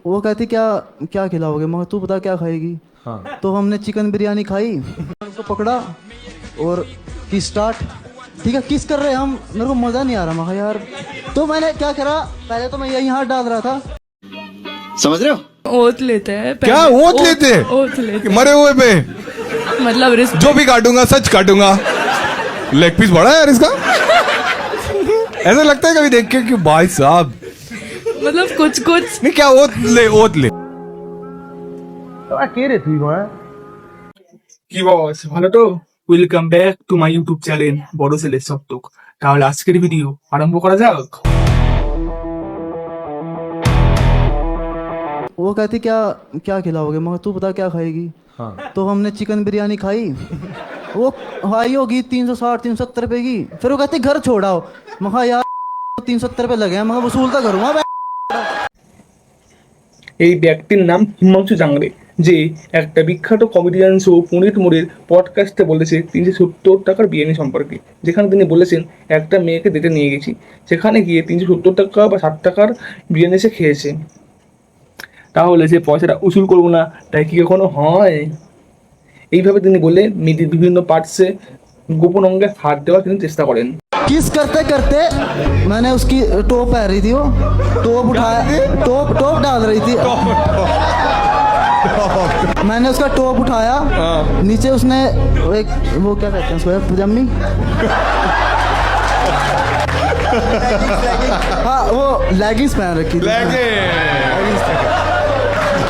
वो कहती क्या क्या खिलाओगे, मगर तू बता क्या खाएगी। हाँ। तो हमने चिकन बिरयानी खाई, उसको पकड़ा और की स्टार्ट, ठीक है किस कर रहे हैं हम, मेरे को मज़ा नहीं आ रहा। मगर यार तो मैंने क्या करा, पहले तो मैं यही हाथ डाल रहा था, समझ रहे हो। ओथ लेते हैं क्या ओथ लेते हैं? ओथ लेते मरे हुए पे मतलब रिस्क जो भी काटूंगा सच काटूंगा। लेग पीस बड़ा है यार इसका। ऐसा लगता है कभी देख के कि भाई साहब मतलब कुछ कुछ नहीं क्या ओथ ले কি বস ভালো তো? Welcome back to my YouTube channel বড় ছেলে সপ্তক। তাহলে আজকের ভিডিও আরম্ভ করা যাক। वो कहती क्या क्या खिलाओगे, मगर तू बता क्या खाएगी। हाँ। तो हमने चिकन बिरयानी खाई, वो हाई होगी 360 370 रुपए की। फिर वो कहती घर छोड़ाओ, मगर यार 370 रुपए लगे हैं, मगर वसूलता करूँगा। এই ব্যক্তির নাম হিমাংশু জাংরে, যে একটা বিখ্যাত কমেডিয়ান শো পুনিট মোড়ের পডকাস্টে বলেছে 370 টাকার বিরিয়ানি সম্পর্কে, যেখানে তিনি বলেছেন একটা মেয়েকে ডেটে নিয়ে গেছি, সেখানে গিয়ে 370 টাকা বা 60 টাকার বিরিয়ানি সে খেয়েছে, তাহলে সে পয়সাটা উসুল করবো না, তাই কি কখনো হয়? এইভাবে তিনি বলে মেয়েদের বিভিন্ন পার্টসে গোপন অঙ্গে হাত দেওয়ার কিন্তু চেষ্টা করেন। किस करते करते मैंने उसकी टोप पहन रही थी, वो टोप उठाया, टोप डाल रही थी, मैंने उसका टोप उठाया, नीचे उसने एक वो क्या कहते हैं उसको, पजामी, हाँ वो लेगिंग्स पहन रखी थी।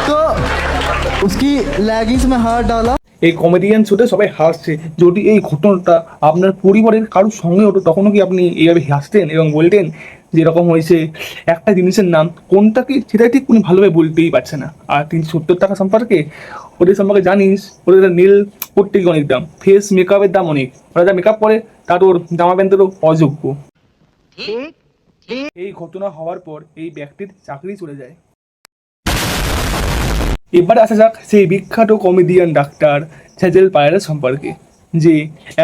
तो उसकी लेगिंग्स में हाथ डाला। এই কমেডিয়ান শোতে সবাই হাসছে। যদি এই ঘটনাটা আপনার পরিবারের কারোর সঙ্গে হতো, তখনও কি আপনি এইভাবে হাসতেন এবং বলতেন যে এরকম হয়েছে? একটা জিনিসের নাম কোনটা কি সেটা ঠিক উনি ভালোভাবে বলতেই পারছে না। আর 370 টাকা সম্পর্কে ওদের সম্পর্কে জানিস, ওদের নীল করতে গিয়ে অনেক দাম, ফেস মেকআপের দাম অনেক, ওরা যা মেকআপ করে তার ওর জামা প্যান্টেরও অযোগ্য। এই ঘটনা হওয়ার পর এই ব্যক্তির চাকরি চলে যায়। এবার আসা যাক সেই বিখ্যাত কমেডিয়ান ডাক্তার সেজল পায়ারের সম্পর্কে, যে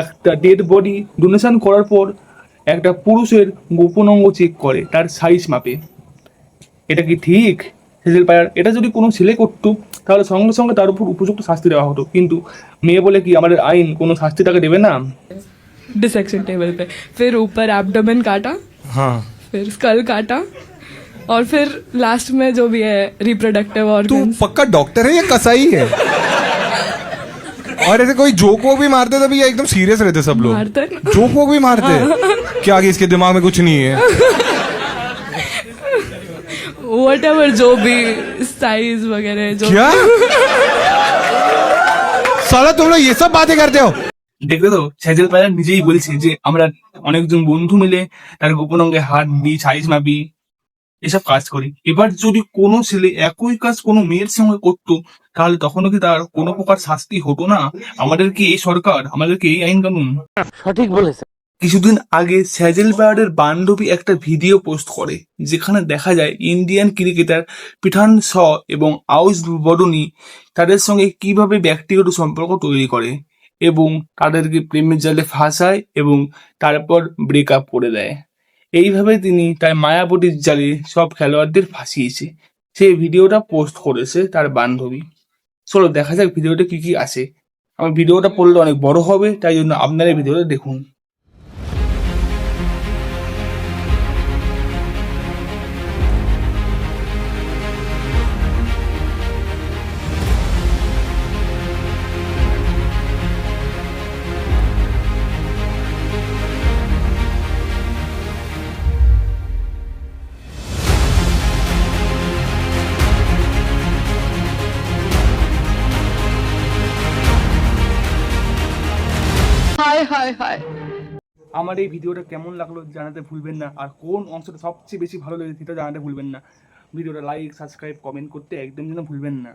একটা ডেড বডি ডোনেশন করার পর একটা পুরুষের গোপন অঙ্গ চেক করে তার সাইজ মাপে। এটা কি ঠিক? সেজল পায়ার এটা যদি কোনো ছেলে করতো তাহলে সঙ্গে সঙ্গে তার উপর উপযুক্ত শাস্তি দেওয়া হতো, কিন্তু মেয়ে বলে কি আমাদের আইন কোনো শাস্তি তাকে দেবে না? डिसेक्शन टेबल पे, फिर ऊपर एब्डोमेन काटा, हाँ। फिर स्कल काटा, और फिर लास्ट में जो भी है रिप्रोडक्टिव तू ऑर्गन्स। पक्का डॉक्टर है या कसाई है? और ऐसे कोई जोक वोक भी मारते तभी या एकदम सीरियस रहते सब लोग? मारते हैं ना। जोक वोक भी मारते हैं? क्या आगे इसके दिमाग में कुछ नहीं है? व्हाटएवर जो भी साइज वगैरह जो क्या साला तुम लोग ये सब बातें करते हो? দেখলে তো, সেজল পায়ার নিজেই বলছে যে আমরা অনেকজন বন্ধু মিলে তার গোপন অঙ্গে হাত দিই, সাইজ মাপি, এসব কাজ করি। এবার যদি কোনো ছেলে একই কাজ কোনো মেয়ের সঙ্গে করতো, তাহলে তখনও কি তার কোনো প্রকার শাস্তি হতো না? আমাদের কি এই সরকার, আমাদের কি এই আইন কানুন? সঠিক বলেছে। কিছুদিন আগে সেজল পায়ারের বান্ধবী একটা ভিডিও পোস্ট করে, যেখানে দেখা যায় ইন্ডিয়ান ক্রিকেটার পিঠান শ এবং আউস বডনি তাদের সঙ্গে কিভাবে ব্যক্তিগত সম্পর্ক তৈরি করে এবং তাদেরকে প্রেমের জালে ফাঁসায় এবং তারপর ব্রেকআপ করে দেয়। এইভাবে তিনি তার মায়াবতীর জালে সব খেলোয়াড়দের ফাঁসিয়েছে। সেই ভিডিওটা পোস্ট করেছে তার বান্ধবী। চলো দেখা যাক ভিডিওটা কি কি আছে। আমার ভিডিওটা পড়লে অনেক বড় হবে, তাই জন্য আপনারা এই ভিডিওটা দেখুন। আমার এই ভিডিওটা কেমন লাগলো জানাতে ভুলবেন না, আর কোন অংশটা সবচেয়ে বেশি ভালো লেগেছে সেটা জানাতে ভুলবেন না। ভিডিওটা লাইক, সাবস্ক্রাইব, কমেন্ট করতে একদম যেন ভুলবেন না।